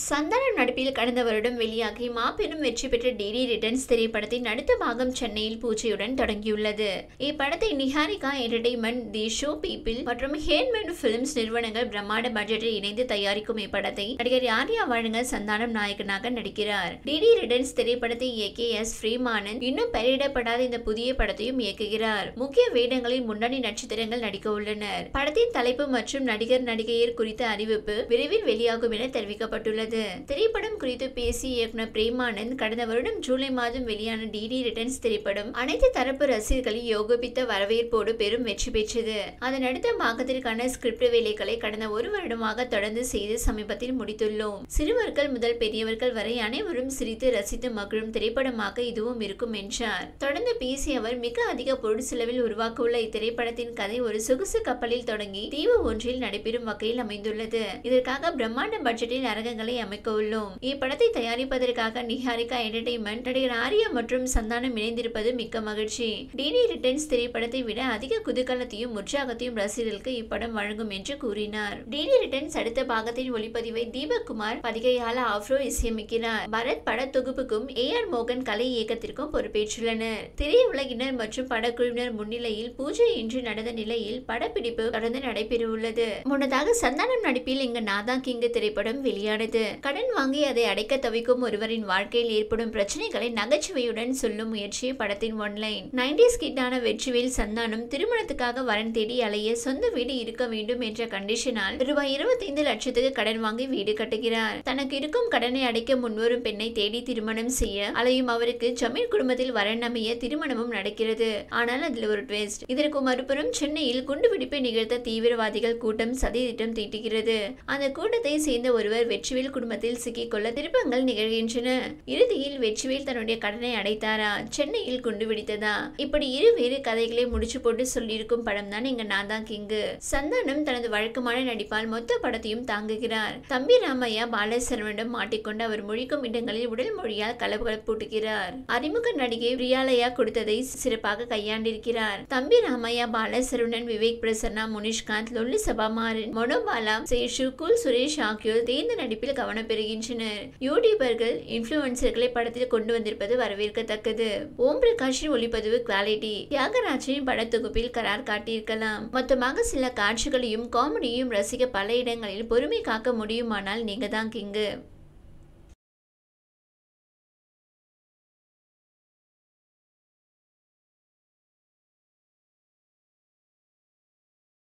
சந்தானம் நடிப்பில் கடந்த வருடம் வெளியாகி மாபெரும் வெற்றி பெற்ற டிடி ரிட்டர்ன்ஸ் திரைப்படத்தின் அடுத்த பாகம் சென்னையில் பூஜையுடன் தொடங்கியுள்ளது. இப்படத்தை Niharika entertainment, the show people மற்றும் ஹேண்ட்மேட் பிலிம்ஸ் நிறுவனங்கள் பிரம்மாண்ட பட்ஜெட்டில் இணைந்து தயாரிக்கும் இப்படத்தை நடிகர் ஆர்யா வழங்க சந்தானம் நாயகனாக நடிக்கிறார். டிடி ரிட்டர்ன்ஸ் திரைப்படத்தை இயக்கிய எஸ். ஃப்ரீமானன் இன்னும் பெயரிடப்படாத இந்த புதிய படத்தையும் இயக்குகிறார். முக்கிய வேடங்களில் முன்னணி நட்சத்திரங்கள் நடிக்க உள்ளனர். படத்தின் தலைப்பு மற்றும் நடிகர் நடிகையர் குறித்த அறிவிப்பு விரைவில் வெளியாகும் என தெரிவிக்கப்பட்டுள்ளது. திரைப்படம் குறித்து பேசிய இயக்குனர் பிரேமானந்த், கடந்த வருடம் ஜூலை மாதம் வெளியான டிடி ரிட்டர்ன்ஸ் திரைப்படம் அனைத்து தரப்பு ரசிகர்களின் யோகபித்த வரவேற்போடு பெரும் வெற்றி பெற்றது. அதன் அடுத்த பாகத்திற்கான ஸ்கிரிப்ட் வேலைகளை கடந்த ஒரு வருடமாக தொடர்ந்து செய்து சமீபத்தில் முடித்துள்ளோம். சிறுவர்கள் முதல் பெரியவர்கள் வரை அனைவரும் சிரித்து ரசித்து மகிழும் திரைப்படமாக இதுவும் இருக்கும் என்றார். தொடர்ந்து பேசிய அவர், மிக அதிக பொருள் செலவில் உருவாக்கவுள்ள இத்திரைப்படத்தின் கதை ஒரு சொகுசு கப்பலில் தொடங்கி தீவு ஒன்றில் நடைபெறும் வகையில் அமைந்துள்ளது. இதற்காக பிரம்மாண்ட பட்ஜெட்டில் அரங்கங்களை அமைக்க உள்ளோம். இப்படத்தை தயாரிப்பதற்காக நிஹாரிகா என்டர்டெயின்மெண்ட், நடிகர் ஆர்யா மற்றும் சந்தானம் இணைந்திருப்பது மிக்க மகிழ்ச்சி. டிடி ரிட்டர்ன்ஸ் திரைப்படத்தை விட அதிக குதூகலத்தையும் உற்சாகத்தையும் ரசிகர்களுக்கு இப்படம் வழங்கும் என்று கூறினார். டிடி ரிட்டர்ன்ஸ் அடுத்த பாகத்தின் ஒளிப்பதிவை தீபக் குமார், பதிகையால ஆஃப்ரோ இசையமைக்கிறார். பரத் பட தொகுப்புக்கும் ஏ.ஆர். மோகன் கலை இயக்கத்திற்கும் பொறுப்பேற்றுள்ளனர். திரையுலகினர் மற்றும் படக்குழுவினர் முன்னிலையில் பூஜை இன்று நடந்த நிலையில் படப்பிடிப்பு தொடர்ந்து நடைபெறவுள்ளது. முன்னதாக சந்தானம் நடிப்பில் இங்கு நாதா கிங் திரைப்படம் வெளியானது. கடன் வாங்கி அதை அடைக்க தவிக்கும் ஒருவரின் வாழ்க்கையில் ஏற்படும் பிரச்சனைகளை நகைச்சுவையுடன் சொல்லும் முயற்சி படத்தின் ஒன்லைன். 90s கிட்டான வெற்றிவேல் சந்தானம் திருமணத்துக்காக வரன் தேடி அலைய சொந்த வீடு இருக்க வேண்டும் என்ற கண்டிஷனால் ரூபாய் 25 லட்சத்துக்கு கடன் வாங்கி வீடு கட்டுகிறார். தனக்கு இருக்கும் கடனை அடைக்க முன்வரும் பெண்ணை தேடி திருமணம் செய்ய அலையும் அவருக்கு ஜமீன் குடும்பத்தில் வரன் அமைய திருமணமும் நடக்கிறது. ஆனால் அதில் ஒரு ட்விஸ்ட். இதற்கு மறுபுறம் சென்னையில் குண்டுவெடிப்பை நிகழ்த்த தீவிரவாதிகள் கூட்டம் சதி திட்டம் தீட்டுகிறது. அந்த கூட்டத்தை சேர்ந்த ஒருவர் வெற்றிவேல் குடும்பத்தில் சிக்கிக்கொள்ள திருப்பங்கள் நிகழ்கின்றன. இறுதியில் வெற்றிவேல் தன்னுடைய கடனை அடைத்தாரா, சென்னையில் குண்டு வெடித்ததா, இப்படி இருவேறு கதைகளை முடிச்சு போட்டு சொல்லியிருக்கும் படம் தான் இங்க நாதா கிங். சந்தானம் தனது வழக்கமான நடிப்பால் மொத்த படத்தையும் தாங்குகிறார். தம்பி ராமையா பாலசரவனிடம் மாட்டிக்கொண்டு அவர் முழிக்கும் இடங்களில் உடல் மொழியால் கலகலப்பூட்டுகிறார். அறிமுக நடிகை பிரியாலயா கொடுத்ததை சிறப்பாக கையாண்டிருக்கிறார். தம்பி ராமையா, பாலசரவணன், விவேக் பிரசன்னா, முனிஷ்காந்த், லொல்லு சபாமாறன், மனோபாலா, சேஷு, குல் சுரேஷ் ஆகியோர் தேர்ந்த நடிப்பில் கவனம் பெறுகின்றனர். யூடியூபர்கள், இன்ஃபுளுசர்களை படத்தில் கொண்டு வந்திருப்பது வரவேற்கத்தக்கது. ஓம் பிரகாஷின் ஒளிப்பதிவு குவாலிட்டி தியாகராஜனின் படத்தொகுப்பில் கரார் காட்டியிருக்கலாம். மொத்தமாக சில காட்சிகளையும் காமெடியையும் ரசிக்க பல இடங்களில் பொறுமை காக்க முடியுமானால் நீங்க தான் கிங்.